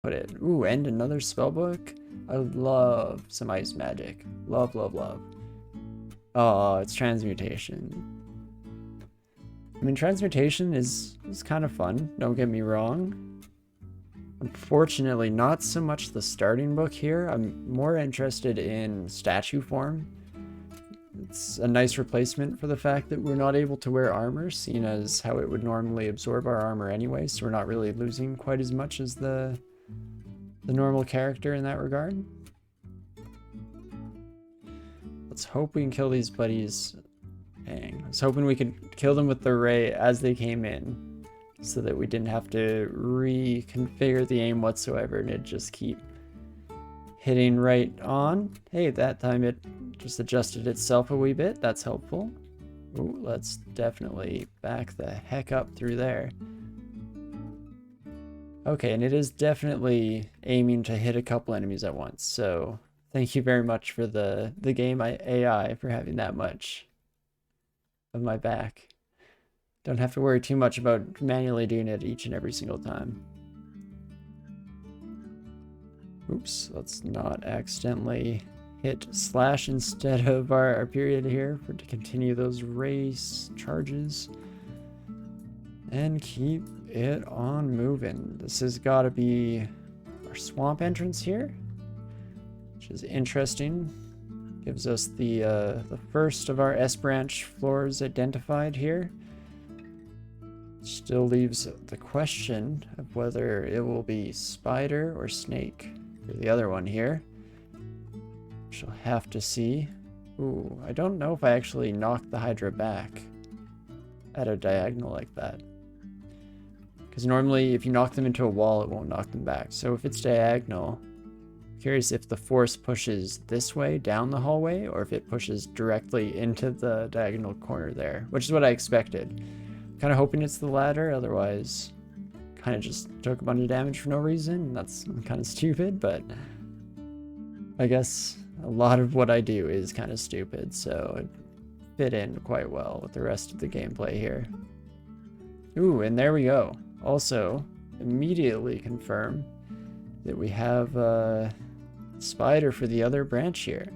put it? Ooh, and another spell book. I love some ice magic. Love, love, love. Oh, it's transmutation. I mean, transmutation is kind of fun, don't get me wrong. Unfortunately, not so much the starting book here. I'm more interested in statue form. It's a nice replacement for the fact that we're not able to wear armor, seeing as how it would normally absorb our armor anyway, so we're not really losing quite as much as the normal character in that regard. Let's hope we can kill these buddies. Dang, I was hoping we could kill them with the ray as they came in, so that we didn't have to reconfigure the aim whatsoever and it'd just keep hitting right on. Hey, that time it just adjusted itself a wee bit. That's helpful. Ooh, let's definitely back the heck up through there. Okay, and it is definitely aiming to hit a couple enemies at once, so thank you very much for the game AI for having that much of my back. Don't have to worry too much about manually doing it each and every single time. Oops, let's not accidentally hit slash instead of our period here to continue those race charges. And keep it on moving. This has got to be our swamp entrance here, which is interesting. Gives us the first of our S branch floors identified here. Still leaves the question of whether it will be spider or snake for the other one here. She'll have to see. Ooh, I don't know if I actually knocked the Hydra back at a diagonal like that. Because normally if you knock them into a wall, it won't knock them back. So if it's diagonal, I'm curious if the force pushes this way down the hallway or if it pushes directly into the diagonal corner there, which is what I expected. Kind of hoping it's the latter, otherwise kind of just took a bunch of damage for no reason. That's kind of stupid, but I guess a lot of what I do is kind of stupid, so it fit in quite well with the rest of the gameplay here. Ooh, and there we go. Also, immediately confirm that we have a spider for the other branch here,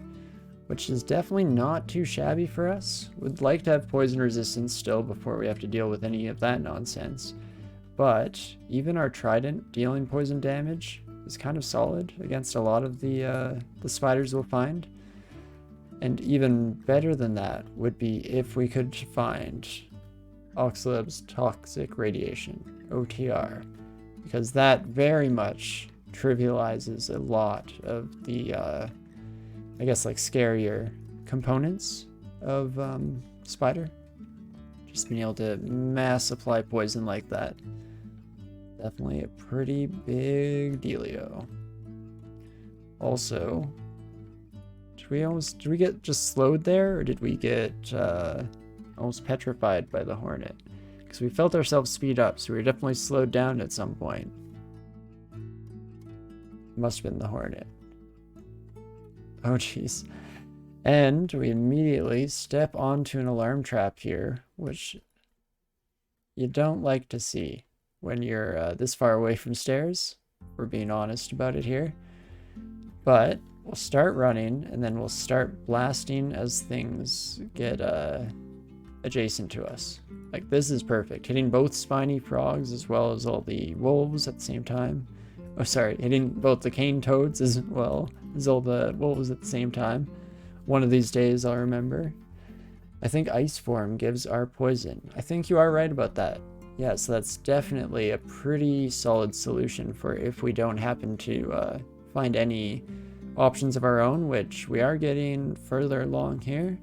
which is definitely not too shabby for us. Would like to have poison resistance still before we have to deal with any of that nonsense. But even our trident dealing poison damage is kind of solid against a lot of the spiders we'll find. And even better than that would be if we could find Oxalab's toxic radiation, OTR, because that very much trivializes a lot of the I guess like scarier components of spider. Just being able to mass apply poison like that, definitely a pretty big dealio. Also, did we get just slowed there, or did we get almost petrified by the hornet? Because we felt ourselves speed up, so we were definitely slowed down at some point. Must have been the hornet. Oh jeez. And we immediately step onto an alarm trap here, which you don't like to see when you're this far away from stairs. We're being honest about it here. But we'll start running, and then we'll start blasting as things get adjacent to us. Like, this is perfect. Hitting both spiny frogs as well as all the wolves at the same time. Oh, sorry, hitting both the cane toads as well as all the wolves at the same time. One of these days I'll remember. I think ice form gives our poison. I think you are right about that. Yeah, so that's definitely a pretty solid solution for if we don't happen to find any options of our own, which we are getting further along here.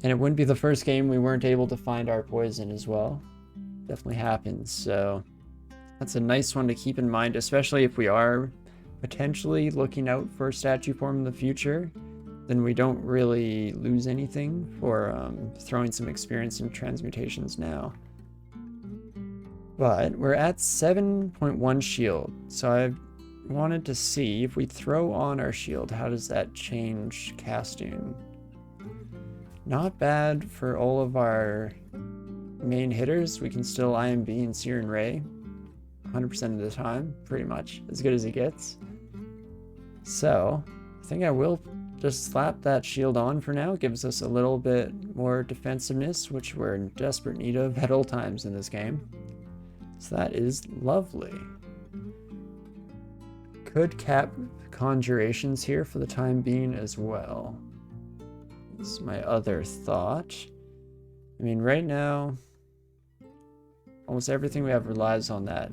And it wouldn't be the first game we weren't able to find our poison as well. Definitely happens, so that's a nice one to keep in mind, especially if we are potentially looking out for statue form in the future. Then we don't really lose anything for throwing some experience in transmutations now. But we're at 7.1 shield, so I wanted to see if we throw on our shield, how does that change casting? Not bad for all of our main hitters. We can still IMB and Seer and Ray. 100% of the time, pretty much as good as it gets. So I think I will just slap that shield on for now. It gives us a little bit more defensiveness, which we're in desperate need of at all times in this game. So that is lovely. Could cap conjurations here for the time being as well. This is my other thought. I mean, right now, almost everything we have relies on that.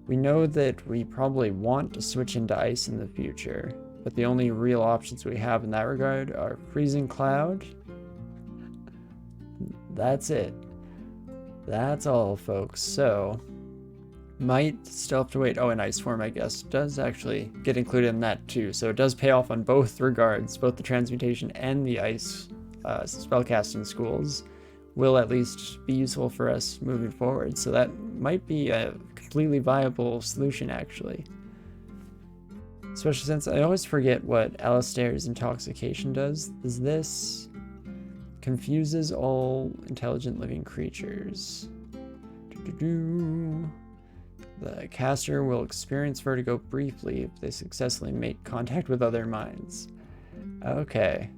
We know that we probably want to switch into ice in the future, but the only real options we have in that regard are freezing cloud. That's it. That's all, folks. So might still have to wait. Oh, and ice form, I guess, does actually get included in that too. So it does pay off on both regards. Both the transmutation and the ice spellcasting schools will at least be useful for us moving forward. So that might be a completely viable solution, actually. Especially since I always forget what Alistair's intoxication does. Does this confuses all intelligent living creatures? The caster will experience vertigo briefly if they successfully make contact with other minds. Okay.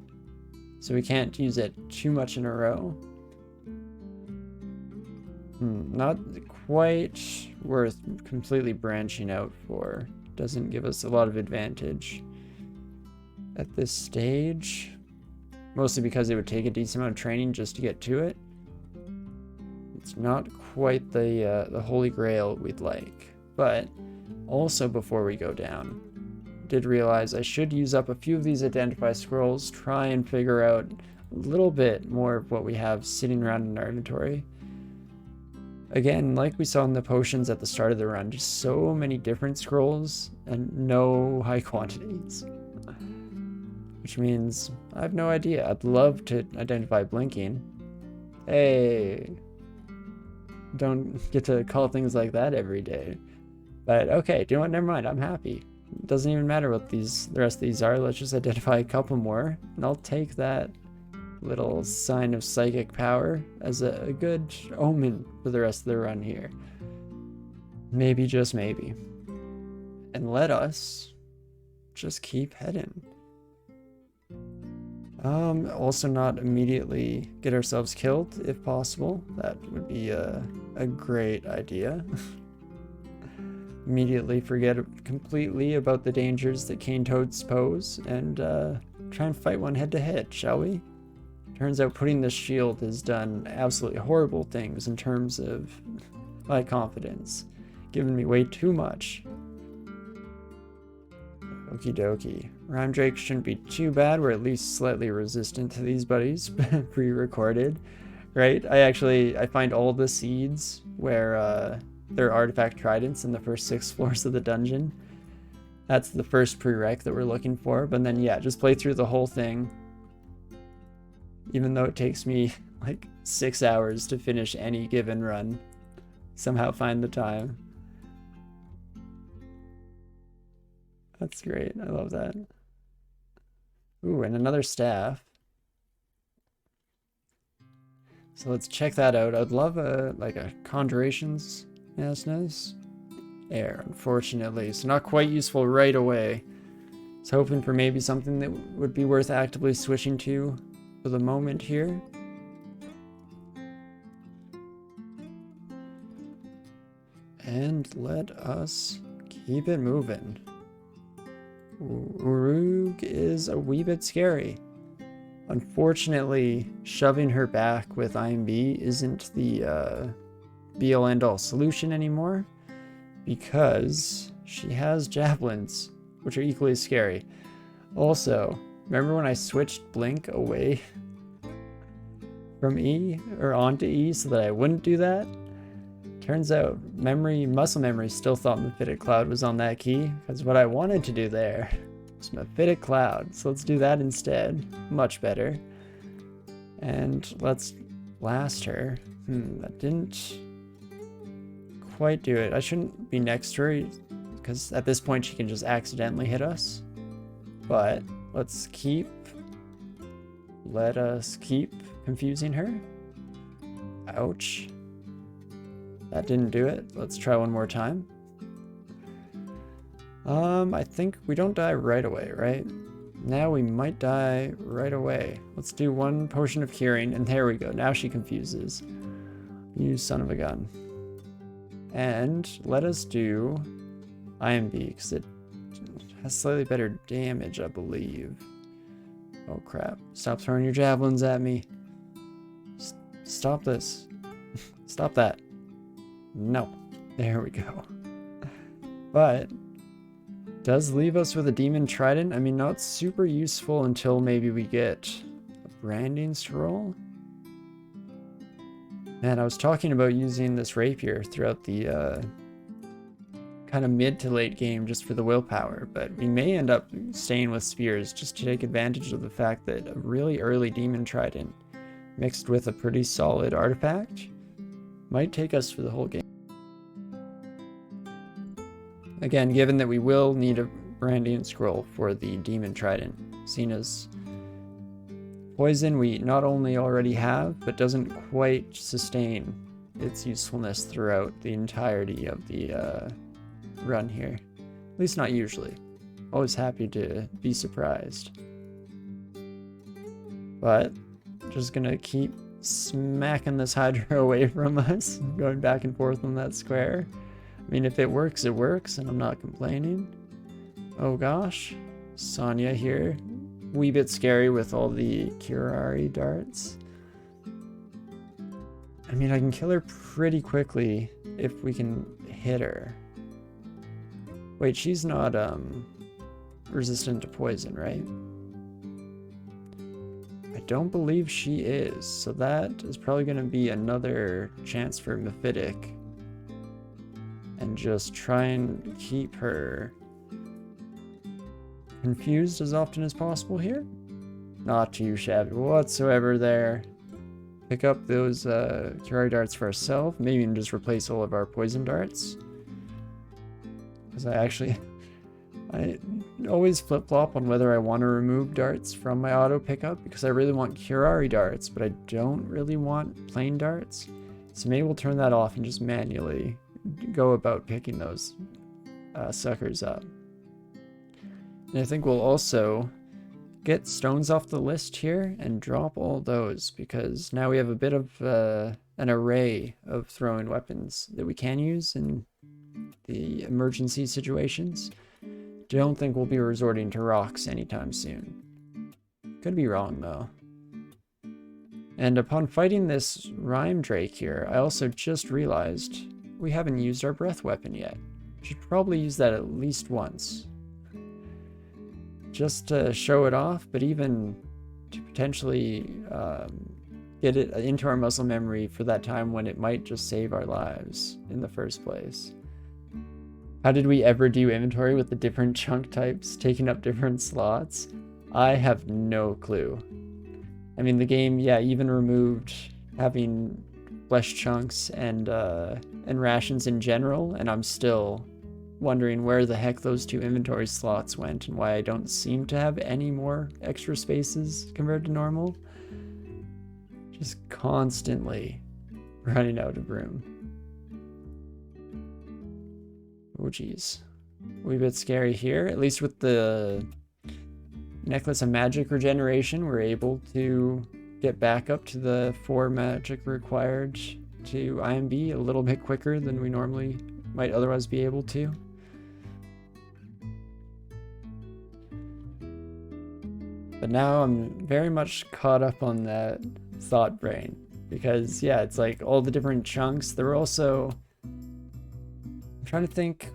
So we can't use it too much in a row. Not quite worth completely branching out for. Doesn't give us a lot of advantage at this stage. Mostly because it would take a decent amount of training just to get to it. It's not quite the holy grail we'd like. But also before we go down, did realize I should use up a few of these identify scrolls, try and figure out a little bit more of what we have sitting around in our inventory. Again, like we saw in the potions at the start of the run, just so many different scrolls and no high quantities. Which means I have no idea. I'd love to identify blinking. Hey, don't get to call things like that every day. But okay, you know what? Never mind. I'm happy. It doesn't even matter what the rest of these are. Let's just identify a couple more, and I'll take that little sign of psychic power as a good omen for the rest of the run here. Maybe, just maybe. And let us just keep heading. Also not immediately get ourselves killed if possible. That would be a great idea. Immediately forget completely about the dangers that cane toads pose and try and fight one head to head, shall we? Turns out putting this shield has done absolutely horrible things in terms of my confidence, giving me way too much. Okie dokie. Rhyme Drake shouldn't be too bad. We're at least slightly resistant to these buddies, pre-recorded, right? I find all the seeds where there are artifact tridents in the first 6 floors of the dungeon. That's the first prereq that we're looking for. But then yeah, just play through the whole thing. Even though it takes me like 6 hours to finish any given run. Somehow find the time. That's great. I love that. Ooh, and another staff. So let's check that out. I'd love a conjurations. Yes. Air, unfortunately. So not quite useful right away. I was hoping for maybe something that would be worth actively switching to for the moment here. And let us keep it moving. Urug is a wee bit scary. Unfortunately, shoving her back with IMB isn't the be-all end-all solution anymore, because she has javelins, which are equally scary. Also, remember when I switched Blink away from E or onto E so that I wouldn't do that? Turns out muscle memory still thought Mephitic Cloud was on that key, because what I wanted to do there was Mephitic Cloud. So let's do that instead. Much better. And let's blast her. That didn't quite do it. I shouldn't be next to her, because at this point she can just accidentally hit us. But let us keep confusing her. Ouch. That didn't do it. Let's try one more time. I think we don't die right away, right? Now we might die right away. Let's do 1 potion of curing, and there we go. Now she confuses. You son of a gun. And let us do IMB, because it has slightly better damage, I believe. Oh crap. Stop throwing your javelins at me. Stop this. Stop that. No. There we go. But does leave us with a demon trident. I mean, not super useful until maybe we get a branding scroll. Man, I was talking about using this rapier throughout the kind of mid to late game just for the willpower, but we may end up staying with spears just to take advantage of the fact that a really early demon trident mixed with a pretty solid artifact might take us for the whole game. Again, given that we will need a branding scroll for the demon trident, seen as poison we not only already have, but doesn't quite sustain its usefulness throughout the entirety of the run here. At least not usually. Always happy to be surprised. But just gonna keep smacking this Hydra away from us, going back and forth on that square. I mean, if it works, it works, and I'm not complaining. Oh gosh, Sonya here. Wee bit scary with all the Kirari darts. I mean, I can kill her pretty quickly if we can hit her. Wait, she's not resistant to poison, right? I don't believe she is, so that is probably going to be another chance for Mephitic. And just try and keep her confused as often as possible here. Not too shabby whatsoever there. Pick up those Kirari darts for ourselves. Maybe even just replace all of our poison darts. Because I always flip-flop on whether I want to remove darts from my auto pickup, because I really want Kirari darts, but I don't really want plain darts. So maybe we'll turn that off and just manually go about picking those suckers up. And I think we'll also get stones off the list here and drop all those, because now we have a bit of an array of throwing weapons that we can use in the emergency situations. Don't think we'll be resorting to rocks anytime soon. Could be wrong though. And upon fighting this Rhyme Drake here, I also just realized we haven't used our breath weapon yet. Should probably use that at least once. Just to show it off, but even to potentially get it into our muscle memory for that time when it might just save our lives in the first place. How did we ever do inventory with the different chunk types taking up different slots? I have no clue. I mean, the game, yeah, even removed having flesh chunks and rations in general, and I'm still wondering where the heck those 2 inventory slots went and why I don't seem to have any more extra spaces compared to normal. Just constantly running out of room. Oh geez. Wee bit scary here. At least with the Necklace of Magic regeneration, we're able to get back up to the 4 magic required to IMB a little bit quicker than we normally might otherwise be able to. But now I'm very much caught up on that thought brain, because yeah, it's like all the different chunks. There were also, I'm trying to think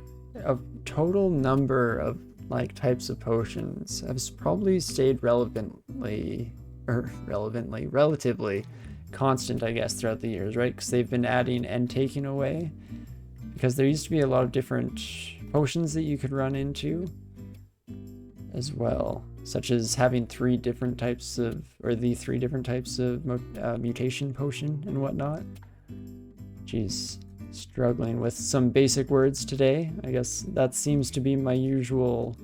of total number of like types of potions have probably stayed relatively constant, I guess, throughout the years, right? Because they've been adding and taking away, because there used to be a lot of different potions that you could run into as well, such as having 3 different types of, or the 3 different types of mutation potion and whatnot. Jeez, struggling with some basic words today. I guess that seems to be my usual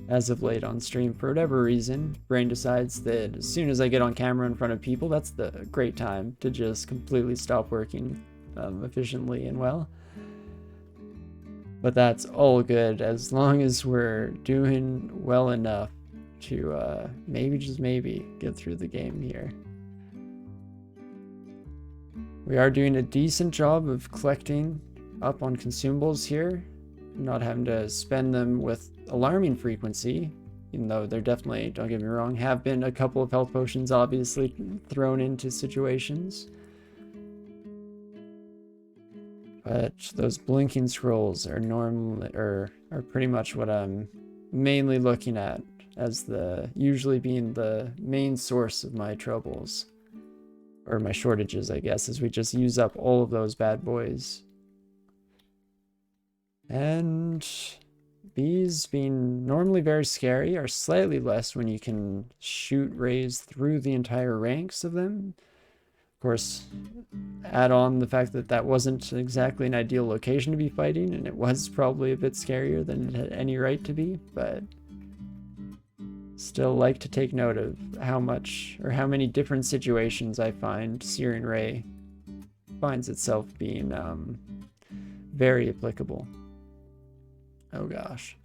as of late on stream. For whatever reason, brain decides that as soon as I get on camera in front of people, that's the great time to just completely stop working efficiently and well. But that's all good as long as we're doing well enough to maybe, just maybe, get through the game here. We are doing a decent job of collecting up on consumables here, not having to spend them with alarming frequency, even though there definitely, don't get me wrong, have been a couple of health potions obviously thrown into situations. But those blinking scrolls are are pretty much what I'm mainly looking at as usually being the main source of my troubles. Or my shortages, I guess, as we just use up all of those bad boys. And bees, being normally very scary, are slightly less when you can shoot rays through the entire ranks of them. Of course, add on the fact that that wasn't exactly an ideal location to be fighting, and it was probably a bit scarier than it had any right to be, but still like to take note of how much or how many different situations I find Searing Ray finds itself being very applicable. Oh gosh.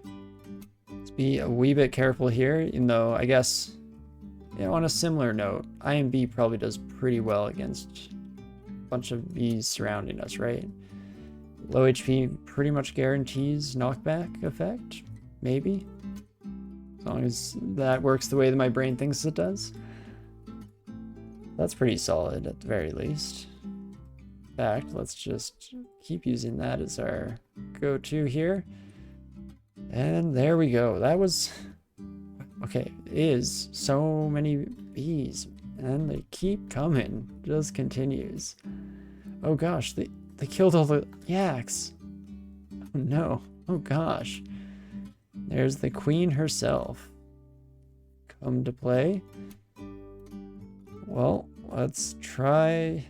Let's be a wee bit careful here, even though I guess, you know, on a similar note, IMB probably does pretty well against a bunch of bees surrounding us, right? Low HP pretty much guarantees knockback effect, maybe? As long as that works the way that my brain thinks it does. That's pretty solid at the very least. In fact, let's just keep using that as our go-to here. And there we go. That was... okay, it is so many bees. And they keep coming. Just continues. Oh gosh, they killed all the yaks. Oh no. Oh gosh. There's the queen herself. Come to play. Well, let's try...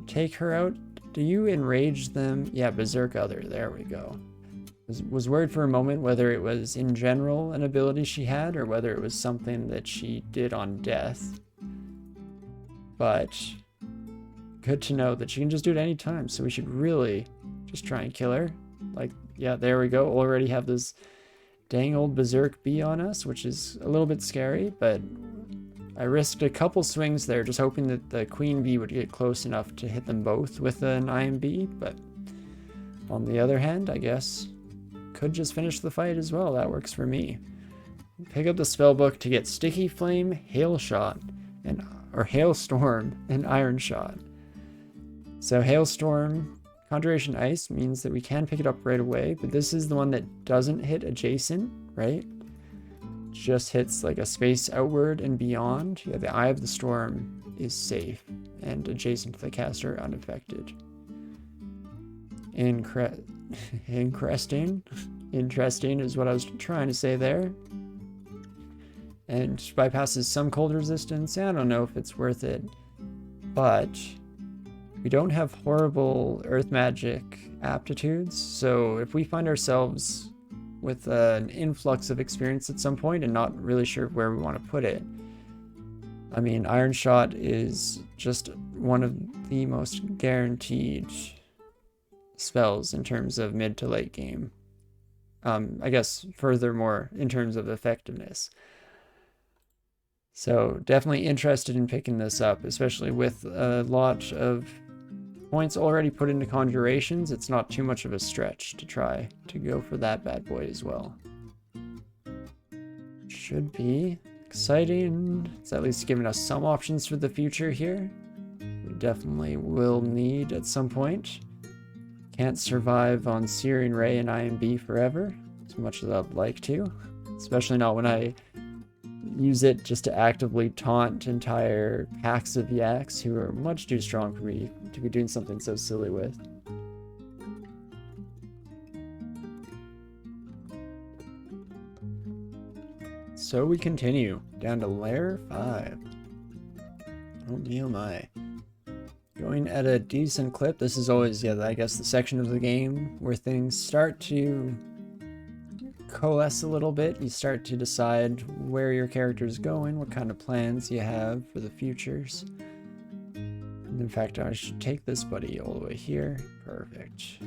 take her out. Do you enrage them? Yeah, Berserk Other. There we go. Was worried for a moment whether it was in general an ability she had or whether it was something that she did on death. But good to know that she can just do it any time, so we should really just try and kill her. Like, yeah, there we go. Already have this dang old Berserk bee on us, which is a little bit scary, but I risked a couple swings there just hoping that the queen bee would get close enough to hit them both with an IMB, but on the other hand, I guess could just finish the fight as well. That works for me. Pick up the spellbook to get Sticky Flame, Hail Shot, or Hailstorm, and Iron Shot. So Hailstorm, Conjuration Ice means that we can pick it up right away, but this is the one that doesn't hit adjacent, right? Just hits like a space outward and beyond. Yeah, the Eye of the Storm is safe and adjacent to the caster unaffected. Interesting is what I was trying to say there. And bypasses some cold resistance. I don't know if it's worth it, but we don't have horrible earth magic aptitudes, so if we find ourselves with an influx of experience at some point and not really sure where we want to put it, I mean, Iron Shot is just one of the most guaranteed spells in terms of mid to late game. I guess furthermore in terms of effectiveness. So definitely interested in picking this up, especially with a lot of points already put into conjurations. It's not too much of a stretch to try to go for that bad boy as well. Should be exciting. It's at least giving us some options for the future here. We definitely will need at some point. Can't survive on Searing Ray and IMB forever, as much as I'd like to. Especially not when I use it just to actively taunt entire packs of yaks who are much too strong for me to be doing something so silly with. So we continue down to Lair 5. Oh me, oh my. Going at a decent clip. This is always, yeah, I guess the section of the game where things start to coalesce a little bit. You start to decide where your character is going, what kind of plans you have for the futures. And in fact, I should take this buddy all the way here. Perfect.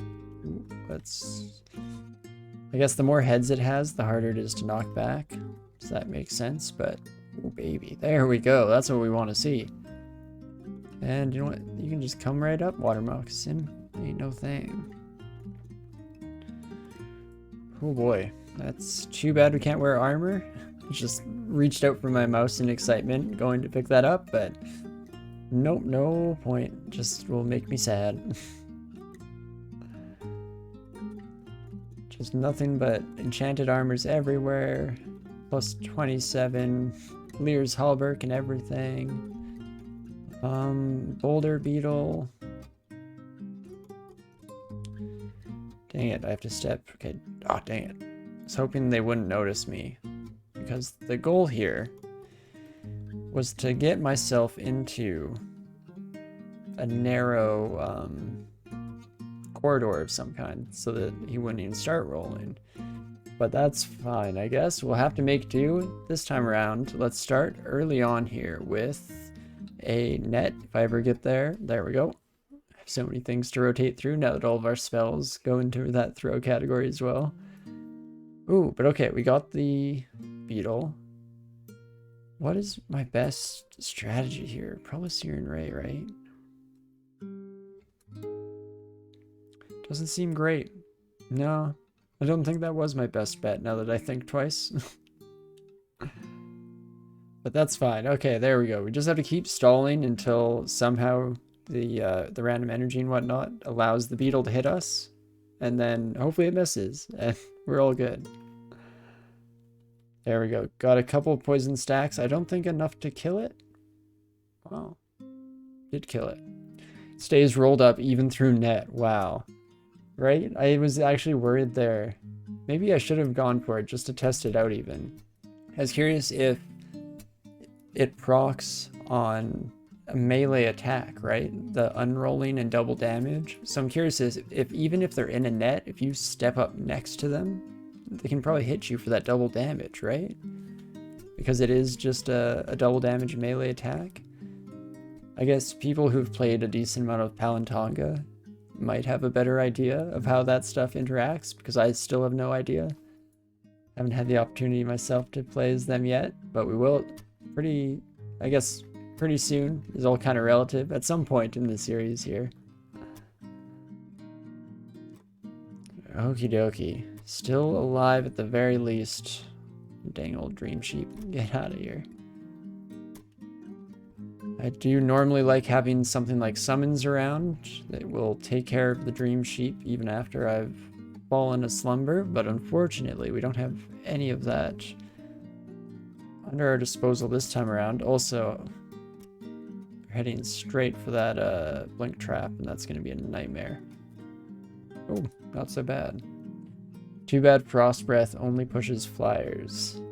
Ooh, let's... I guess the more heads it has, the harder it is to knock back. Does that make sense? But, oh baby, there we go. That's what we want to see. And you know what? You can just come right up, water moccasin. Ain't no thing. Oh boy, that's too bad we can't wear armor. Just reached out for my mouse in excitement, going to pick that up, but nope, no point. Just will make me sad. Just nothing but enchanted armors everywhere. Plus 27. Lear's Hallberg and everything. Boulder Beetle. Dang it, I have to step. Okay, oh dang it. I was hoping they wouldn't notice me. Because the goal here was to get myself into a narrow corridor of some kind so that he wouldn't even start rolling. But that's fine, I guess. We'll have to make do this time around. Let's start early on here with a net. If I ever get there, there we go. I have so many things to rotate through now that all of our spells go into that throw category as well. Ooh, but okay, we got the beetle. What is my best strategy here? Probably Searing Ray, right? Doesn't seem great. No, I don't think that was my best bet now that I think twice. But that's fine. Okay, there we go. We just have to keep stalling until somehow the random energy and whatnot allows the beetle to hit us. And then hopefully it misses. And we're all good. There we go. Got a couple of poison stacks. I don't think enough to kill it. Wow. Did kill it. Stays rolled up even through net. Wow. Right? I was actually worried there. Maybe I should have gone for it just to test it out even. I was curious if it procs on a melee attack, right? The unrolling and double damage. So I'm curious if even if they're in a net, if you step up next to them, they can probably hit you for that double damage, right? Because it is just a double damage melee attack. I guess people who've played a decent amount of Palantonga might have a better idea of how that stuff interacts, because I still have no idea. Haven't had the opportunity myself to play as them yet, but we will pretty soon. Is all kind of relative at some point in the series here. Okie dokie. Still alive at the very least. Dang old dream sheep. Get out of here. I do normally like having something like summons around that will take care of the dream sheep even after I've fallen slumber, but unfortunately we don't have any of that under our disposal this time around. Also, we're heading straight for that blink trap, and that's going to be a nightmare. Oh, not so bad. Too bad Frost Breath only pushes flyers.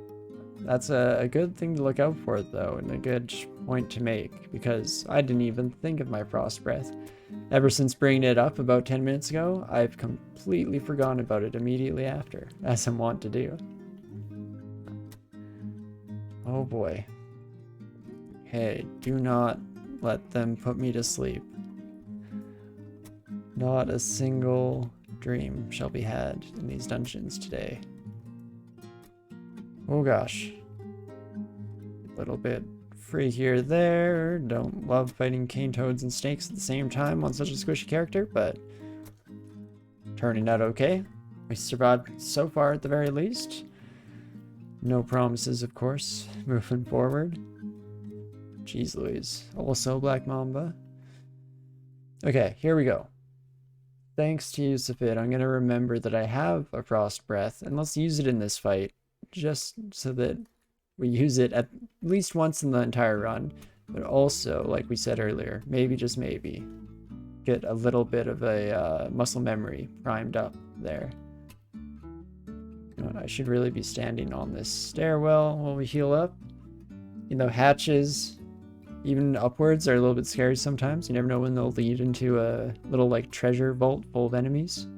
That's a good thing to look out for, though, and a good point to make, because I didn't even think of my Frost Breath. Ever since bringing it up about 10 minutes ago, I've completely forgotten about it immediately after, as I'm wont to do. Oh boy. Hey, do not let them put me to sleep. Not a single dream shall be had in these dungeons today. Oh gosh. A little bit free here, there. Don't love fighting cane toads and snakes at the same time on such a squishy character, but turning out okay. We survived so far at the very least. No promises, of course, moving forward. Jeez Louise. Also Black Mamba. Okay, here we go. Thanks to Yusufit, I'm going to remember that I have a Frost Breath, and let's use it in this fight, just so that we use it at least once in the entire run, but also, like we said earlier, maybe, just maybe, get a little bit of a muscle memory primed up there. I should really be standing on this stairwell while we heal up. You know, hatches, even upwards, are a little bit scary sometimes. You never know when they'll lead into a little, like, treasure vault full of enemies.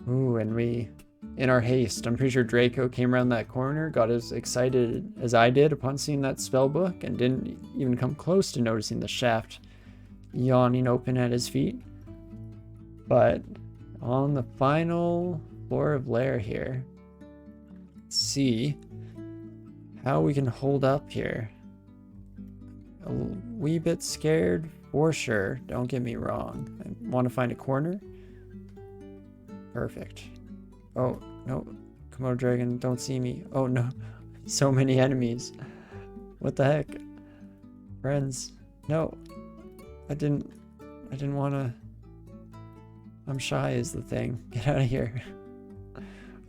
Ooh, and we, in our haste, I'm pretty sure Draco came around that corner, got as excited as I did upon seeing that spell book, and didn't even come close to noticing the shaft yawning open at his feet. But On the final floor of lair here. Let's see how we can hold up here. A wee bit scared, for sure. Don't get me wrong. I want to find a corner. Perfect. Oh, no. Komodo dragon, don't see me. Oh, no. So many enemies. What the heck? Friends. No. I didn't want to... I'm shy is the thing. Get out of here.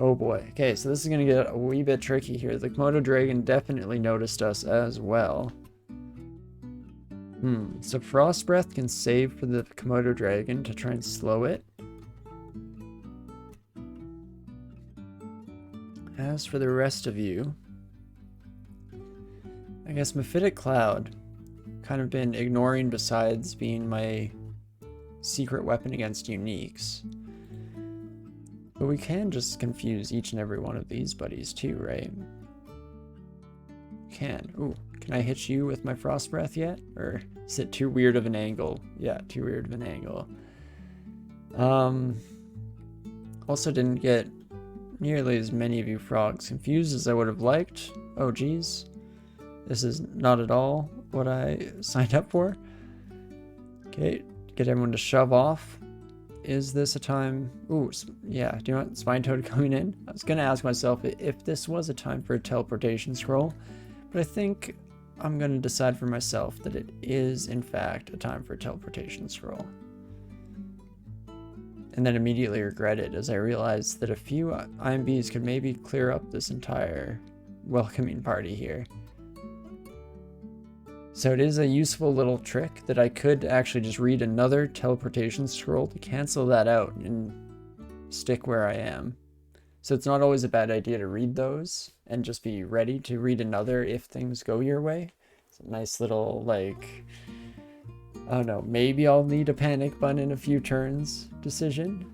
Oh boy. Okay, so this is going to get a wee bit tricky here. The Komodo dragon definitely noticed us as well. So Frost Breath can save for the Komodo dragon to try and slow it. As for the rest of you, I guess Mephitic Cloud kind of been ignoring besides being my secret weapon against uniques. But we can just confuse each and every one of these buddies too, right? Can. Ooh, can I hit you with my Frost Breath yet? Or is it too weird of an angle? Yeah, too weird of an angle. Also didn't get nearly as many of you frogs confused as I would have liked. Oh geez. This is not at all what I signed up for. Okay, get everyone to shove off. Is this a time... Ooh, yeah, do you want Spine Toad coming in? I was going to ask myself if this was a time for a teleportation scroll, but I think I'm going to decide for myself that it is, in fact, a time for a teleportation scroll. And then immediately regret it as I realized that a few IMBs could maybe clear up this entire welcoming party here. So it is a useful little trick that I could actually just read another teleportation scroll to cancel that out and stick where I am. So it's not always a bad idea to read those and just be ready to read another if things go your way. It's a nice little, like, I don't know, maybe I'll need a panic button in a few turns decision.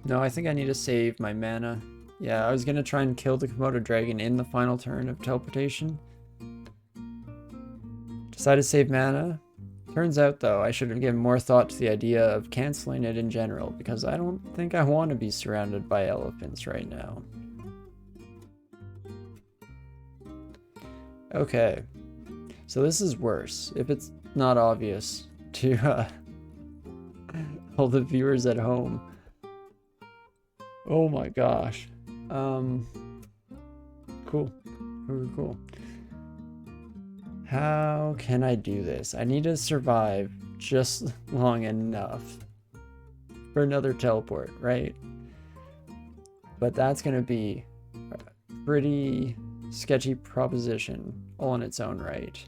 No, I think I need to save my mana. Yeah, I was gonna try and kill the Komodo dragon in the final turn of teleportation. Decided to save mana. Turns out, though, I should have given more thought to the idea of canceling it in general, because I don't think I want to be surrounded by elephants right now. Okay, so this is worse, if it's not obvious to all the viewers at home. Oh my gosh. Cool. Cool. How can I do this? I need to survive just long enough for another teleport, right? But that's going to be a pretty sketchy proposition all in its own right.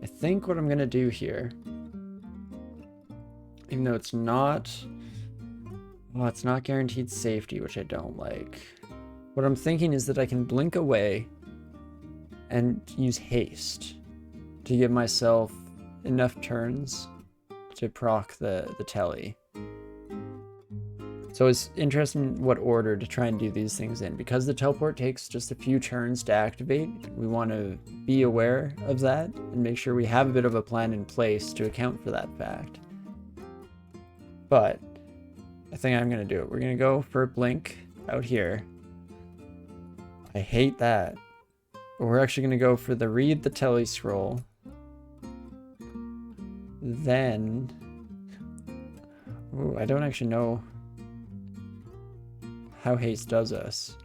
I think what I'm going to do here, even though it's not guaranteed safety, which I don't like. What I'm thinking is that I can blink away and use haste to give myself enough turns to proc the telly. So it's interesting what order to try and do these things in. Because the teleport takes just a few turns to activate, we want to be aware of that and make sure we have a bit of a plan in place to account for that fact. But I think I'm going to do it. We're going to go for a blink out here. I hate that. But we're actually going to go for the read the telly scroll. Then... Ooh, I don't actually know how haste does us.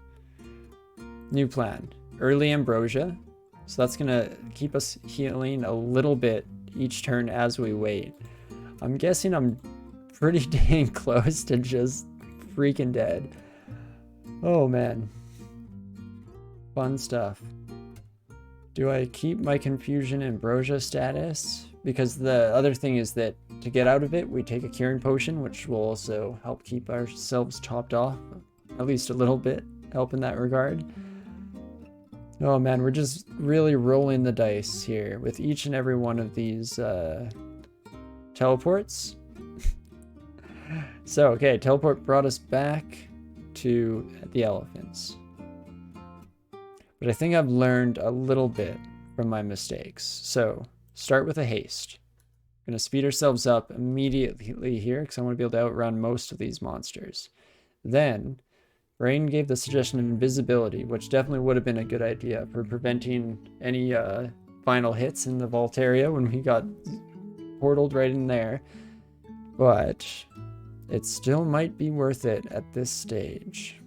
New plan. Early ambrosia. So that's going to keep us healing a little bit each turn as we wait. I'm guessing I'm pretty dang close to just freaking dead. Oh man. Fun stuff. Do I keep my confusion ambrosia status? Because the other thing is that to get out of it, we take a curing potion, which will also help keep ourselves topped off at least a little bit, help in that regard. Oh man, we're just really rolling the dice here with each and every one of these teleports. So, okay, teleport brought us back to the elephants. But I think I've learned a little bit from my mistakes. So, start with a haste. Going to speed ourselves up immediately here because I want to be able to outrun most of these monsters. Then, Brain gave the suggestion of invisibility, which definitely would have been a good idea for preventing any final hits in the vault area when we got portaled right in there. But it still might be worth it at this stage.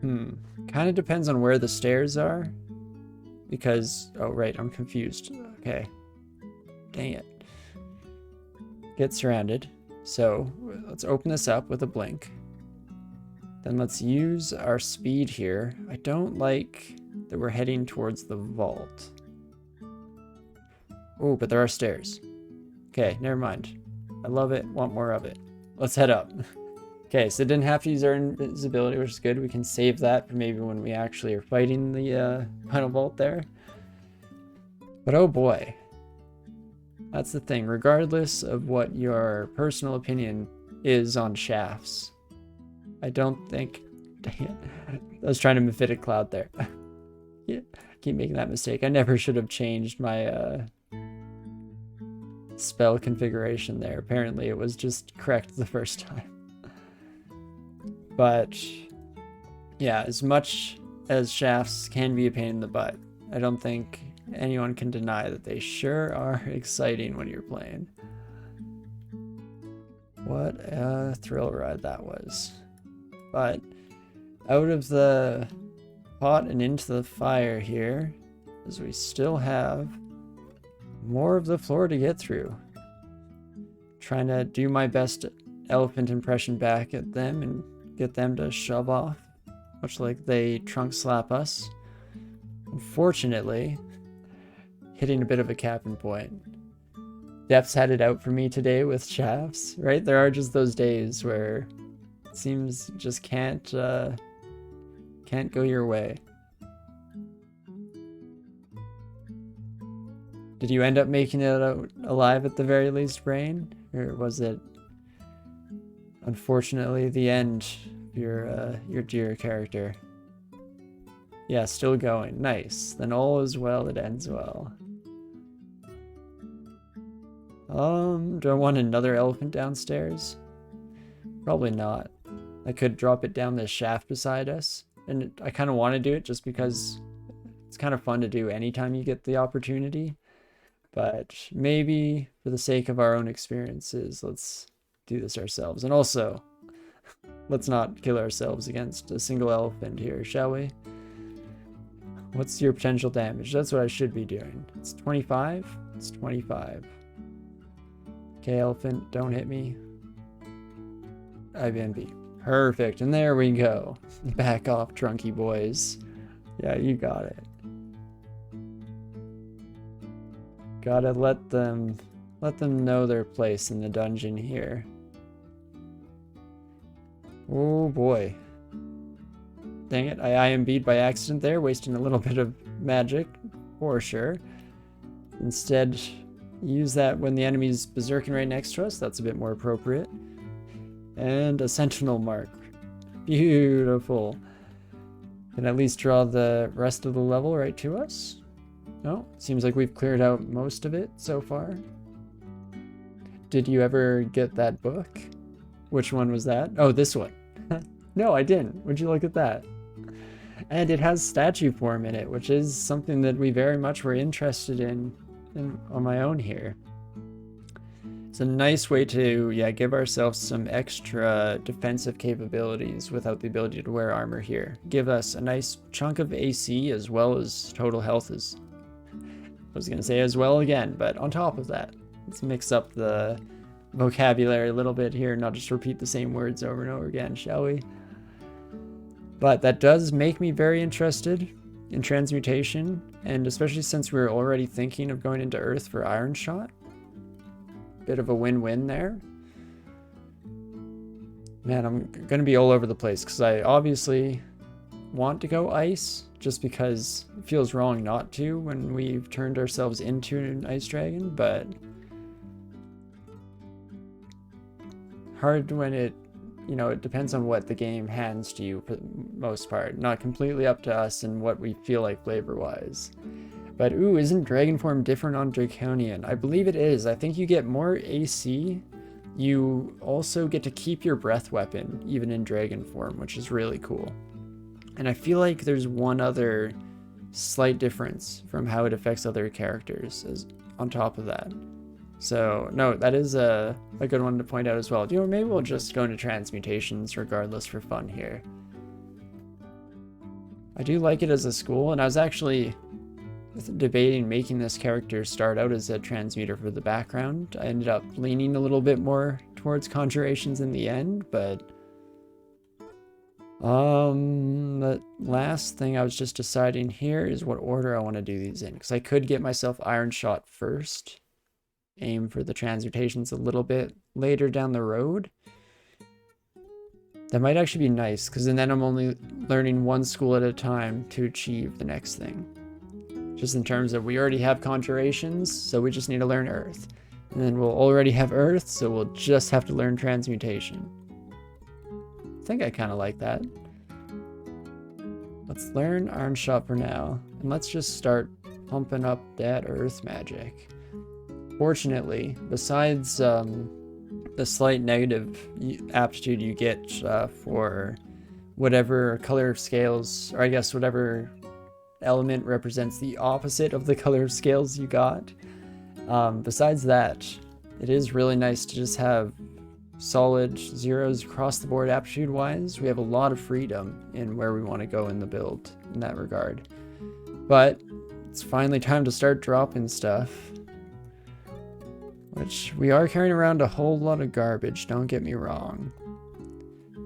Kind of depends on where the stairs are. Because, oh right, I'm confused. Okay. Dang it. Get surrounded. So, let's open this up with a blink. Then let's use our speed here. I don't like that we're heading towards the vault. Oh, but there are stairs. Okay, never mind. I love it, want more of it. Let's head up. Okay, so didn't have to use our invisibility, which is good. We can save that for maybe when we actually are fighting the final vault there. But oh boy. That's the thing. Regardless of what your personal opinion is on shafts, I don't think... Dang it. I was trying to mephitic cloud there. Yeah, keep making that mistake. I never should have changed my spell configuration there. Apparently it was just correct the first time. But yeah, as much as shafts can be a pain in the butt, I don't think anyone can deny that they sure are exciting when you're playing. What a thrill ride that was. But out of the pot and into the fire here, as we still have more of the floor to get through. Trying to do my best elephant impression back at them and get them to shove off, much like they trunk slap us. Unfortunately, hitting a bit of a capping point. Depth's had it out for me today with shafts, right? There are just those days where it seems just can't go your way. Did you end up making it out alive at the very least, Brain? Or was it unfortunately the end of your dear character? Yeah, still going. Nice. Then all is well that ends well. Do I want another elephant downstairs? Probably not. I could drop it down this shaft beside us. And I kind of want to do it just because it's kind of fun to do anytime you get the opportunity. But maybe for the sake of our own experiences, let's do this ourselves. And also, let's not kill ourselves against a single elephant here, shall we? What's your potential damage? That's what I should be doing. It's 25? It's 25. Okay, elephant, don't hit me. IBNB. Perfect, and there we go. Back off, trunky boys. Yeah, you got it. Gotta let them know their place in the dungeon here. Oh boy. Dang it, I IMB'd by accident there, wasting a little bit of magic, for sure. Instead, use that when the enemy's berserking right next to us. That's a bit more appropriate. And a sentinel mark. Beautiful. Can at least draw the rest of the level right to us. No, seems like we've cleared out most of it so far. Did you ever get that book? Which one was that? Oh, this one. No, I didn't. Would you look at that? And it has statue form in it, which is something that we very much were interested in on my own here. It's a nice way to, yeah, give ourselves some extra defensive capabilities without the ability to wear armor here. Give us a nice chunk of AC as well as total health as... I was going to say as well again, but on top of that, let's mix up the vocabulary a little bit here, not just repeat the same words over and over again, shall we? But that does make me very interested in transmutation, and especially since we're already thinking of going into Earth for Iron Shot. Bit of a win-win there. Man, I'm going to be all over the place because I obviously want to go ice just because it feels wrong not to when we've turned ourselves into an ice dragon, but hard when it, you know, it depends on what the game hands to you for the most part, not completely up to us and what we feel like flavor-wise. But ooh, isn't Dragon Form different on Draconian? I believe it is. I think you get more AC. You also get to keep your breath weapon even in Dragon Form, which is really cool. And I feel like there's one other slight difference from how it affects other characters as on top of that. So no, that is a good one to point out as well. You know, maybe we'll just go into transmutations regardless for fun here. I do like it as a school, and I was actually debating making this character start out as a transmuter for the background. I ended up leaning a little bit more towards conjurations in the end, but the last thing I was just deciding here is what order I want to do these in, because I could get myself Iron Shot first, aim for the transmutations a little bit later down the road. That might actually be nice, because then I'm only learning one school at a time to achieve the next thing. Just in terms of we already have conjurations, so we just need to learn Earth. And then we'll already have Earth, so we'll just have to learn transmutation. I think I kind of like that. Let's learn Iron Shot for now, and let's just start pumping up that Earth magic. Fortunately, besides the slight negative aptitude you get for whatever color of scales, or I guess whatever element represents the opposite of the color of scales you got, besides that, it is really nice to just have solid zeros across the board aptitude wise. We have a lot of freedom in where we want to go in the build in that regard. But it's finally time to start dropping stuff, which we are carrying around a whole lot of garbage, don't get me wrong.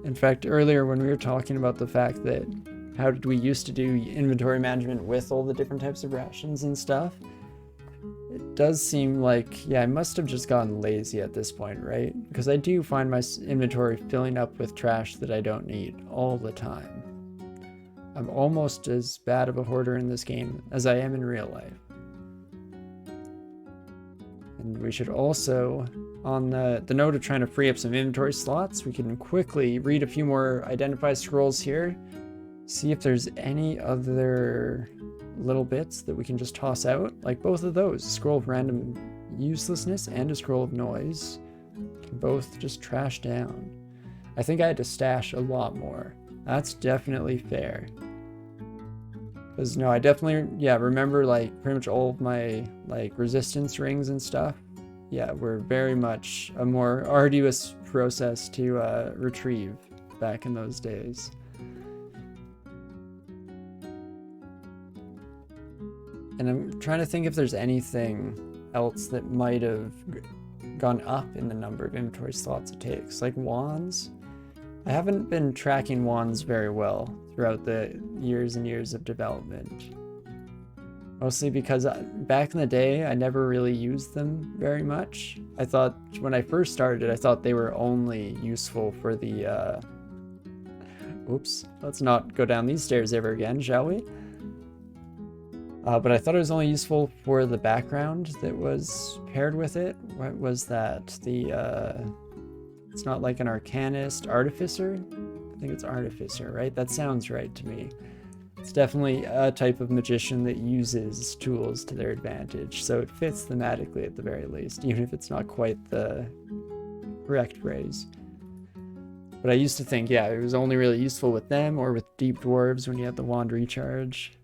In fact, earlier when we were talking about the fact that how did we used to do inventory management with all the different types of rations and stuff, it does seem like, yeah, I must have just gotten lazy at this point, right? Because I do find my inventory filling up with trash that I don't need all the time. I'm almost as bad of a hoarder in this game as I am in real life. And we should also, on the note of trying to free up some inventory slots, we can quickly read a few more identify scrolls here, see if there's any other little bits that we can just toss out, like both of those, a scroll of random uselessness and a scroll of noise, can both just trash down. I think I had to stash a lot more. That's definitely fair. Because no, I definitely, yeah, remember like pretty much all of my like resistance rings and stuff. Yeah, were very much a more arduous process to retrieve back in those days. And I'm trying to think if there's anything else that might have gone up in the number of inventory slots it takes, like wands. I haven't been tracking wands very well throughout the years and years of development. Mostly because back in the day, I never really used them very much. I thought, when I first started, I thought they were only useful for the, oops, let's not go down these stairs ever again, shall we? But I thought it was only useful for the background that was paired with it. What was that? It's not like an arcanist, artificer? I think it's artificer, right? That sounds right to me. It's definitely a type of magician that uses tools to their advantage, so it fits thematically at the very least, even if it's not quite the correct phrase. But I used to think, yeah, it was only really useful with them or with deep dwarves when you had the wand recharge.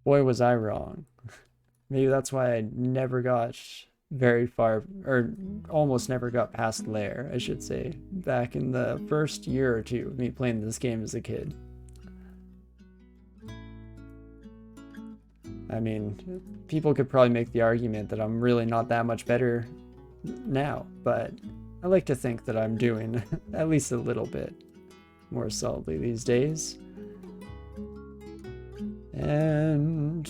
Boy, was I wrong. Maybe that's why I never got very far, or almost never got past Lair, I should say, back in the first year or two of me playing this game as a kid. I mean, people could probably make the argument that I'm really not that much better now, but I like to think that I'm doing at least a little bit more solidly these days. And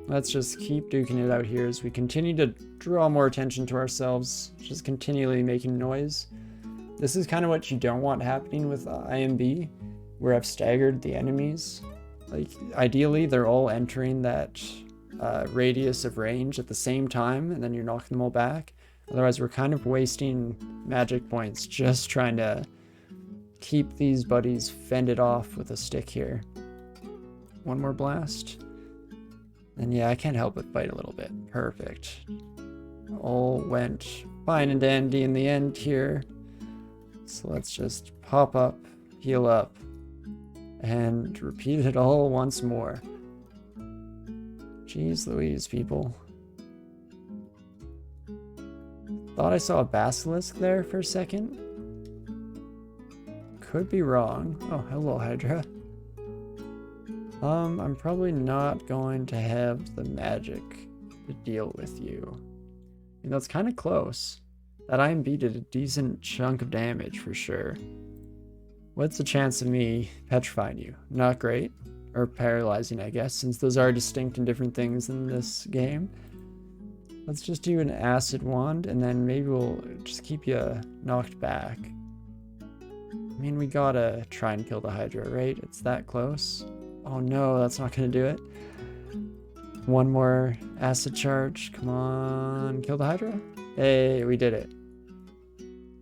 let's just keep duking it out here as we continue to draw more attention to ourselves, just continually making noise. This is kind of what you don't want happening with IMB, where I've staggered the enemies. Like, ideally, they're all entering that radius of range at the same time, and then you're knocking them all back. Otherwise, we're kind of wasting magic points just trying to keep these buddies fended off with a stick here. one more blast. And yeah, I can't help but fight a little bit. Perfect. All went fine and dandy in the end here. So let's just pop up, heal up, and repeat it all once more. Jeez Louise, people. Thought I saw a basilisk there for a second. Could be wrong. Oh, hello, Hydra. I'm probably not going to have the magic to deal with you. You know, it's kind of close. That IMB did a decent chunk of damage for sure. What's the chance of me petrifying you? Not great. Or paralyzing, I guess, since those are distinct and different things in this game. Let's just do an acid wand, and then maybe we'll just keep you knocked back. I mean, we gotta try and kill the Hydra, right? It's that close. Oh no, that's not gonna do it. One more acid charge. Come on, kill the Hydra. Hey, we did it.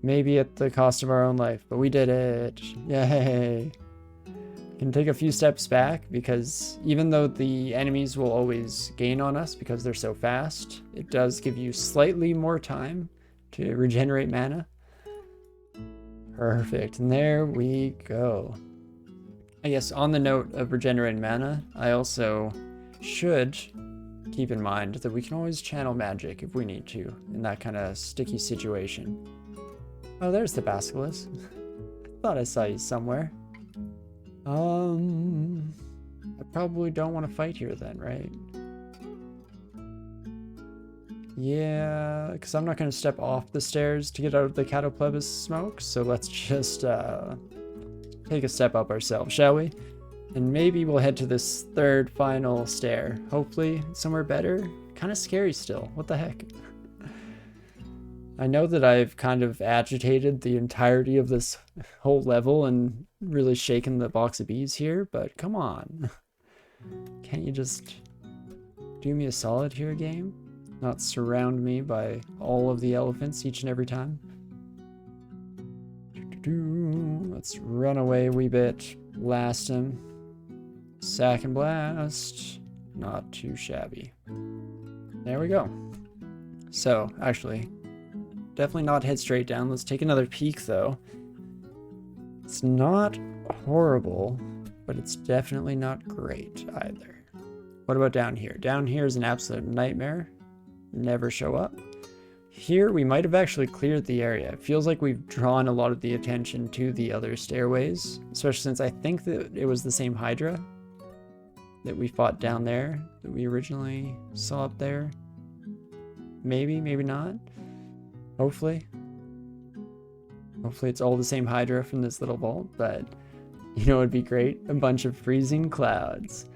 Maybe at the cost of our own life, but we did it. Yay. Can take a few steps back because even though the enemies will always gain on us because they're so fast, it does give you slightly more time to regenerate mana. Perfect, and there we go. I guess on the note of regenerating mana, I also should keep in mind that we can always channel magic if we need to in that kind of sticky situation. Oh, there's the basilisk. Thought I saw you somewhere. I probably don't want to fight here then, right? Yeah, because I'm not going to step off the stairs to get out of the Catoplebis smoke, so let's just take a step up ourselves, shall we? And maybe we'll head to this third final stair. Hopefully somewhere better. Kind of scary still. What the heck? I know that I've kind of agitated the entirety of this whole level and really shaken the box of bees here, but come on. Can't you just do me a solid here, game? Not surround me by all of the elephants each and every time. Let's run away a wee bit. Blast him. Sack and blast. Not too shabby. There we go. So, actually, definitely not head straight down. Let's take another peek, though. It's not horrible, but it's definitely not great either. What about down here? Down here is an absolute nightmare. Never show up. Here, we might have actually cleared the area. It feels like we've drawn a lot of the attention to the other stairways, especially since I think that it was the same Hydra that we fought down there, that we originally saw up there. Maybe, maybe not. Hopefully. Hopefully it's all the same Hydra from this little vault, but you know, it'd be great. A bunch of freezing clouds.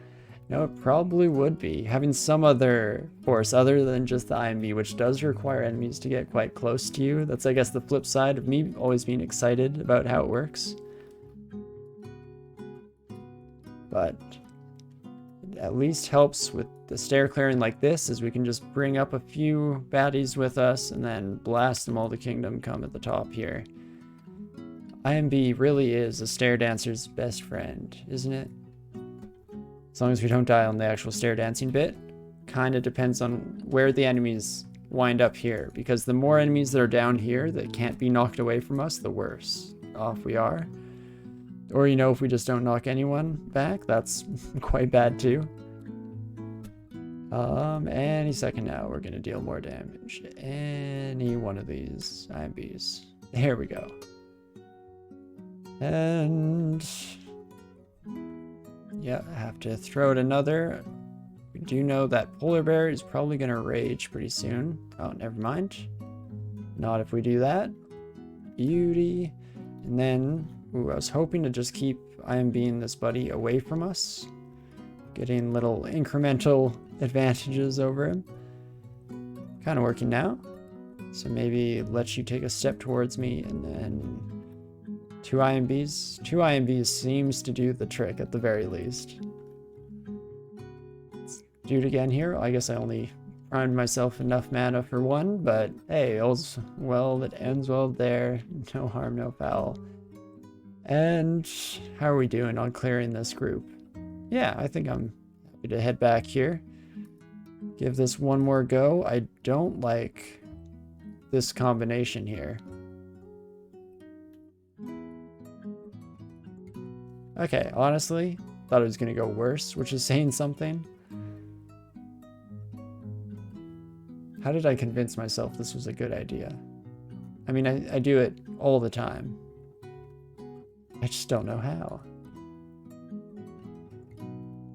No, it probably would be. Having some other force other than just the IMB, which does require enemies to get quite close to you. That's, I guess, the flip side of me always being excited about how it works. But it at least helps with the stair clearing like this, as we can just bring up a few baddies with us and then blast them all to kingdom come at the top here. IMB really is a stair dancer's best friend, isn't it? As long as we don't die on the actual stair dancing bit. Kind of depends on where the enemies wind up here, because the more enemies that are down here that can't be knocked away from us, the worse off we are. Or, you know, if we just don't knock anyone back, that's quite bad too. Any second now, we're gonna deal more damage. Any one of these IMBs. There we go. And yeah, I have to throw out another. We do know that polar bear is probably gonna rage pretty soon. Oh, never mind. Not if we do that. Beauty. And then, ooh, I was hoping to just keep IMBing this buddy away from us. Getting little incremental advantages over him. Kind of working now. So maybe let you take a step towards me and then two IMBs. Two IMBs seems to do the trick at the very least. Let's do it again here. I guess I only primed myself enough mana for one, but hey, all's well that ends well there. No harm, no foul. And how are we doing on clearing this group? yeah, I think I'm happy to head back here. Give this one more go. I don't like this combination here. Okay, honestly, thought it was going to go worse, which is saying something. How did I convince myself this was a good idea? I mean, I do it all the time. I just don't know how.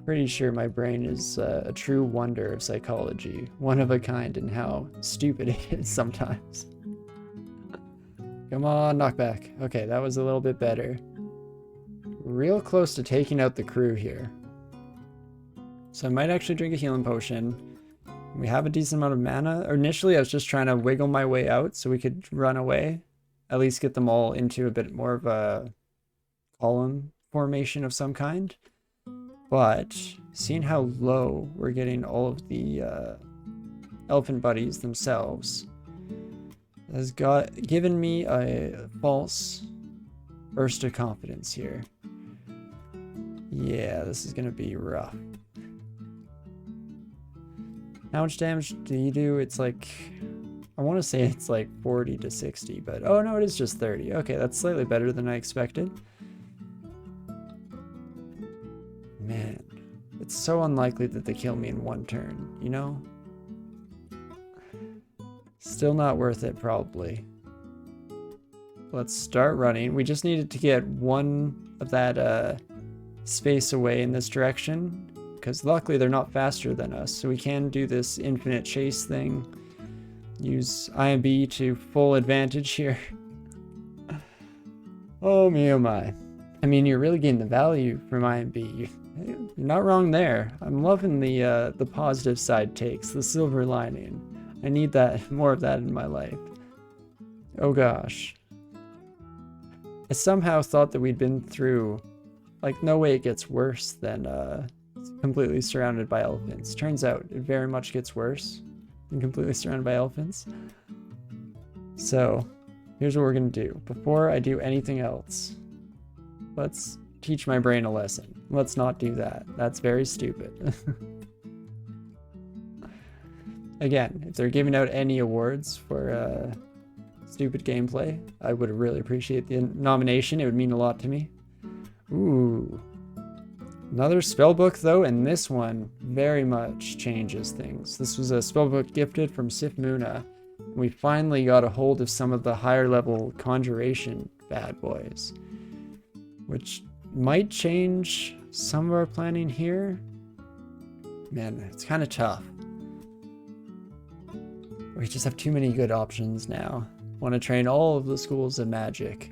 Pretty sure my brain is a true wonder of psychology, one of a kind in how stupid it is sometimes. Come on, knockback. Okay, that was a little bit better. Real close to taking out the crew here. So I might actually drink a healing potion. We have a decent amount of mana. Or initially, I was just trying to wiggle my way out so we could run away. At least get them all into a bit more of a column formation of some kind. But seeing how low we're getting all of the elephant buddies themselves has given me a false burst of confidence here. Yeah, this is gonna be rough. How much damage do you do? It's like, I want to say it's like 40 to 60, but oh no, it is just 30. Okay, that's slightly better than I expected. Man, it's so unlikely that they kill me in one turn, you know? Still not worth it, probably. Let's start running. We just needed to get one of that space away in this direction, because luckily they're not faster than us, so we can do this infinite chase thing. Use IMB to full advantage here. Oh me, oh my. I mean, you're really getting the value from IMB. You're not wrong there. I'm loving the positive side takes, the silver lining. I need that, more of that in my life. Oh gosh. I somehow thought that we'd been through, like, no way it gets worse than completely surrounded by elephants. Turns out it very much gets worse than completely surrounded by elephants. So here's what we're gonna do. Before I do anything else, let's teach my brain a lesson. Let's not do that. That's very stupid. Again, if they're giving out any awards for stupid gameplay, I would really appreciate the nomination. It would mean a lot to me. Ooh. Another spellbook though, and this one very much changes things. This was a spellbook gifted from Sif Muna. We finally got a hold of some of the higher level conjuration bad boys, which might change some of our planning here. Man, it's kind of tough. We just have too many good options now. Want to train all of the schools of magic.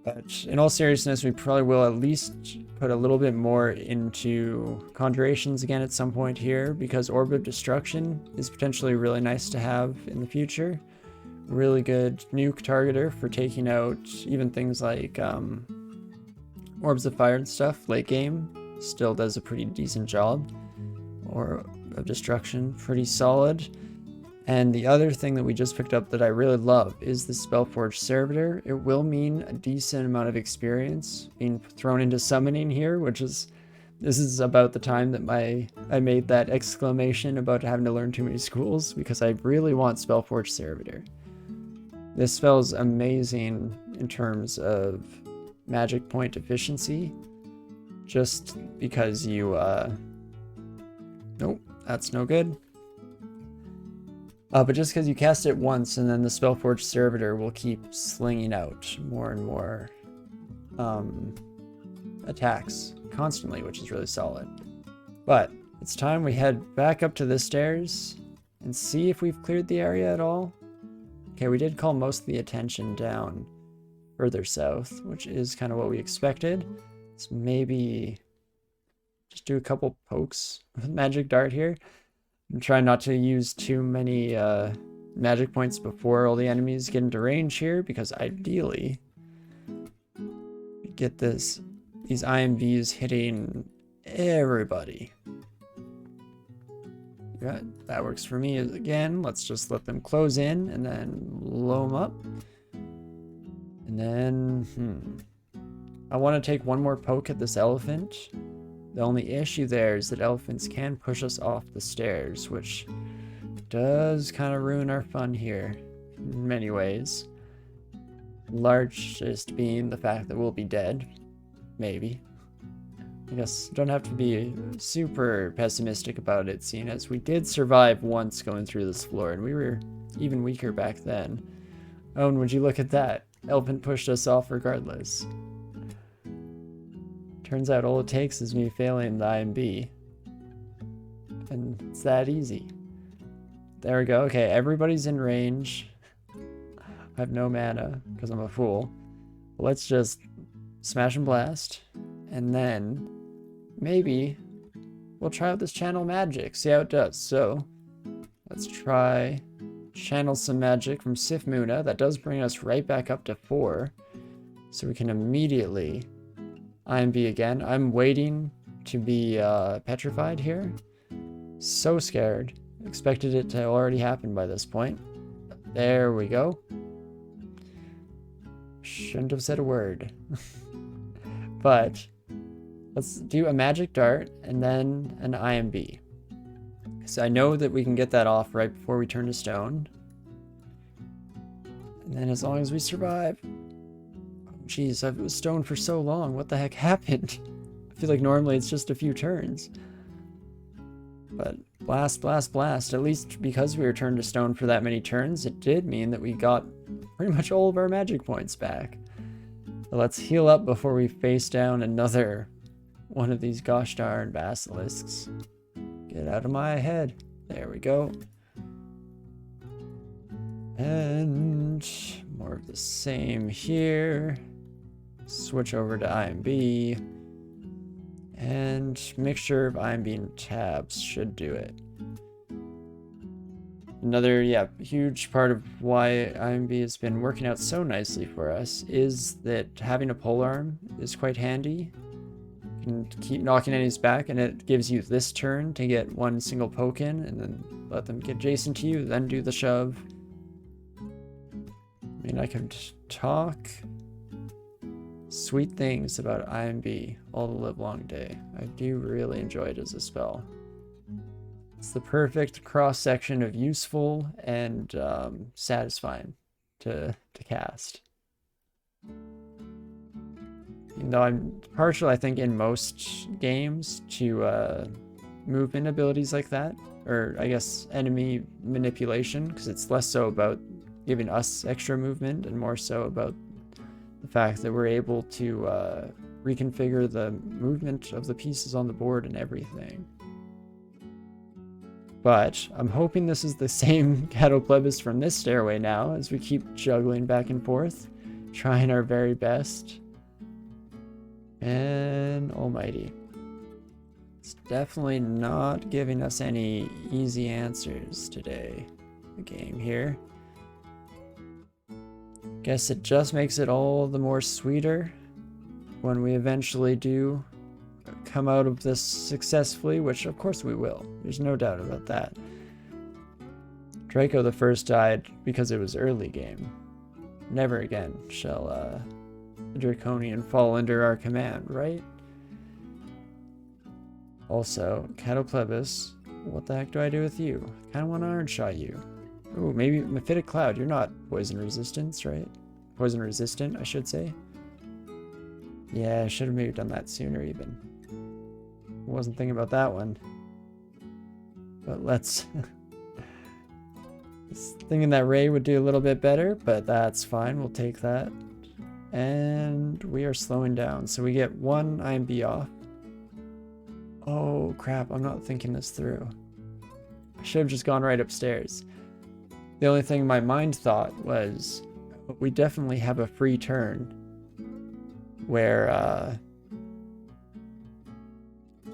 But in all seriousness, we probably will at least put a little bit more into conjurations again at some point here, because Orb of Destruction is potentially really nice to have in the future. Really good nuke targeter for taking out even things like Orbs of Fire and stuff. Late game still does a pretty decent job. Orb of Destruction, pretty solid. And the other thing that we just picked up that I really love is the Spellforge Servitor. It will mean a decent amount of experience being thrown into summoning here, this is about the time that I made that exclamation about having to learn too many schools, because I really want Spellforge Servitor. This spell's amazing in terms of magic point efficiency, just because you, nope, that's no good. But just because you cast it once, and then the Spellforge Servitor will keep slinging out more and more attacks constantly, which is really solid. But it's time we head back up to the stairs and see if we've cleared the area at all. Okay, we did call most of the attention down further south, which is kind of what we expected. Let's maybe just do a couple pokes with Magic Dart here. I'm trying not to use too many magic points before all the enemies get into range here, because ideally we get these IMVs hitting everybody. Yeah, that works for me again. Let's just let them close in and then blow them up. And then, I want to take one more poke at this elephant, The only issue there is that elephants can push us off the stairs, which does kind of ruin our fun here in many ways. Largest being the fact that we'll be dead. Maybe. I guess don't have to be super pessimistic about it, seeing as we did survive once going through this floor, and we were even weaker back then. Oh, and would you look at that? Elephant pushed us off regardless. Turns out all it takes is me failing the IMB. And it's that easy. There we go. Okay, everybody's in range. I have no mana because I'm a fool. Let's just smash and blast. And then maybe we'll try out this channel magic, see how it does. So let's try channel some magic from Sif Muna. That does bring us right back up to 4. So we can immediately IMB again. I'm waiting to be petrified here. So scared. Expected it to already happen by this point. There we go. Shouldn't have said a word. But let's do a magic dart and then an IMB. So I know that we can get that off right before we turn to stone. And then as long as we survive. Jeez, I was stoned for so long. What the heck happened? I feel like normally it's just a few turns. But blast, blast, blast. At least because we were turned to stone for that many turns, it did mean that we got pretty much all of our magic points back. So let's heal up before we face down another one of these gosh darn basilisks. Get out of my head. There we go. And more of the same here. Switch over to IMB. And mixture of IMB and tabs should do it. Another, huge part of why IMB has been working out so nicely for us is that having a polearm is quite handy. You can keep knocking enemies back, and it gives you this turn to get one single poke in, and then let them get adjacent to you, then do the shove. I mean, I could talk sweet things about IMB all the live long day. I do really enjoy it as a spell. It's the perfect cross-section of useful and satisfying to cast. Even though I'm partial, I think, in most games to movement abilities like that, or I guess enemy manipulation, because it's less so about giving us extra movement and more so about the fact that we're able to reconfigure the movement of the pieces on the board and everything. But I'm hoping this is the same Catoplebis from this stairway now, as we keep juggling back and forth, trying our very best. And almighty. It's definitely not giving us any easy answers today, the game here. Guess it just makes it all the more sweeter when we eventually do come out of this successfully, which of course we will. There's no doubt about that. Draco the First died because it was early game. Never again shall the Draconian fall under our command, right? Also, Catoplebis, what the heck do I do with you? I kind of want to iron shot you. Ooh, maybe Mephitic Cloud. You're not poison resistance, right? Poison resistant, I should say. Yeah, I should have maybe done that sooner even. Wasn't thinking about that one. But let's... thinking that Ray would do a little bit better, but that's fine. We'll take that. And we are slowing down. So we get one IMB off. Oh, crap. I'm not thinking this through. I should have just gone right upstairs. The only thing my mind thought was we definitely have a free turn where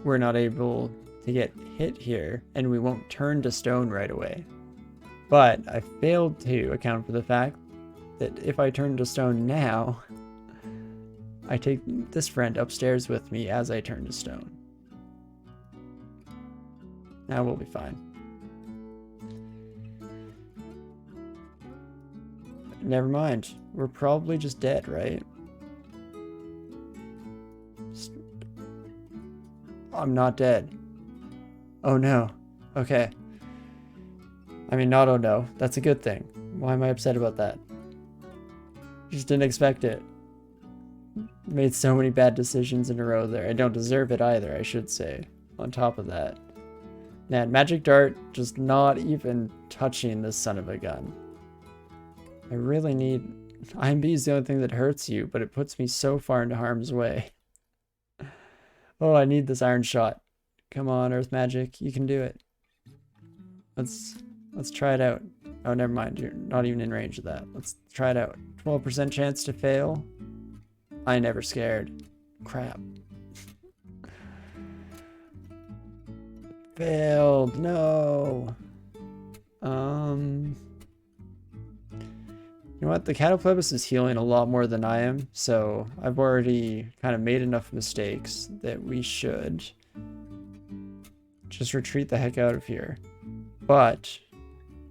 we're not able to get hit here and we won't turn to stone right away. But I failed to account for the fact that if I turn to stone now, I take this friend upstairs with me as I turn to stone. Now we'll be fine. Never mind. We're probably just dead, right? I'm not dead. Oh no. Okay. I mean, not oh no. That's a good thing. Why am I upset about that? Just didn't expect it. Made so many bad decisions in a row there. I don't deserve it either, I should say. On top of that. Man, Magic Dart just not even touching this son of a gun. I really need... IMB is the only thing that hurts you, but it puts me so far into harm's way. Oh, I need this iron shot. Come on, Earth Magic. You can do it. Let's try it out. Oh, never mind. You're not even in range of that. Let's try it out. 12% chance to fail. I never scared. Crap. Failed. No. You know what? The Cataplevis is healing a lot more than I am, so I've already kind of made enough mistakes that we should just retreat the heck out of here. But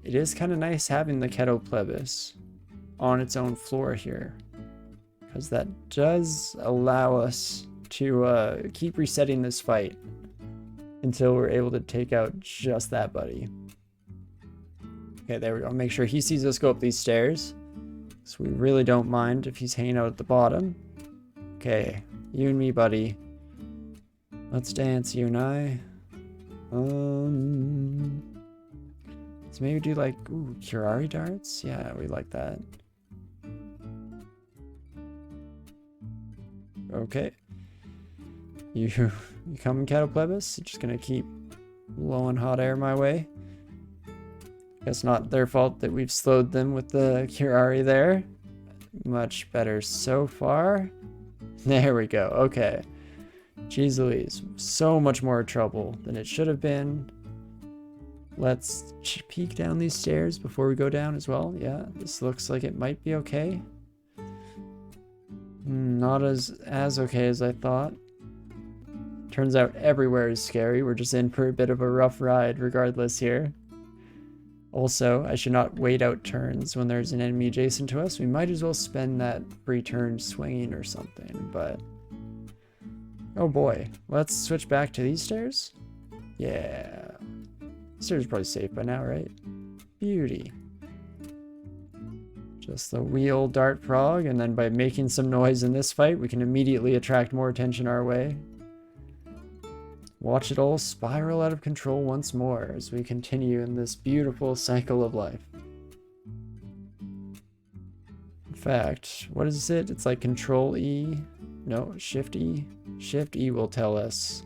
it is kind of nice having the Cataplevis on its own floor here, because that does allow us to keep resetting this fight until we're able to take out just that buddy. Okay, there we go. Make sure he sees us go up these stairs. So we really don't mind if he's hanging out at the bottom. Okay, you and me, buddy. Let's dance, you and I. Let's maybe do like, ooh, Curari darts? Yeah, we like that. Okay. You coming, Cataplevis? You're just gonna keep blowing hot air my way? Guess not their fault that we've slowed them with the Curari there. Much better so far. There we go. Okay. Jeez Louise. So much more trouble than it should have been. Let's peek down these stairs before we go down as well. Yeah, this looks like it might be okay. Not as okay as I thought. Turns out everywhere is scary. We're just in for a bit of a rough ride regardless here. Also, I should not wait out turns when there's an enemy adjacent to us. We might as well spend that free turn swinging or something, but... Oh boy. Let's switch back to these stairs? Yeah. These stairs are probably safe by now, right? Beauty. Just the wheel dart frog, and then by making some noise in this fight, we can immediately attract more attention our way. Watch it all spiral out of control once more as we continue in this beautiful cycle of life. In fact, what is it? It's like Control E. No, Shift E. Shift E will tell us.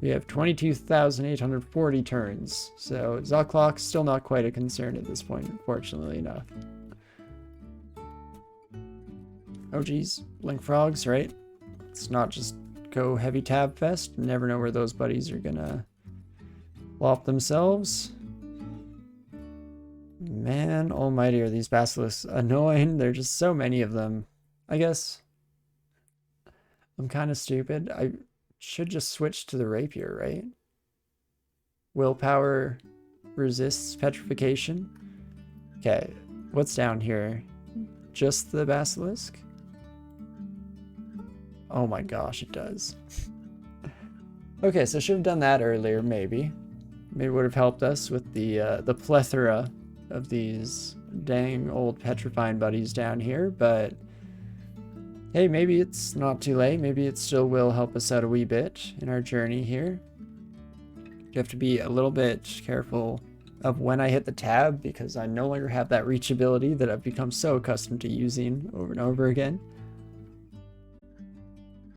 We have 22,840 turns, so Zot Clock's still not quite a concern at this point, fortunately enough. Oh geez, Blink Frogs, right? It's not just go heavy tab fest. Never know where those buddies are gonna flop themselves. Man almighty, are these basilisks annoying. There's just so many of them. I guess I'm kind of stupid. I should just switch to the rapier, right? Willpower resists petrification. Okay, what's down here? Just the basilisk? Oh my gosh, it does. Okay, so I should have done that earlier, maybe. Maybe it would have helped us with the plethora of these dang old petrifying buddies down here, but hey, maybe it's not too late. Maybe it still will help us out a wee bit in our journey here. You have to be a little bit careful of when I hit the tab, because I no longer have that reach ability that I've become so accustomed to using over and over again.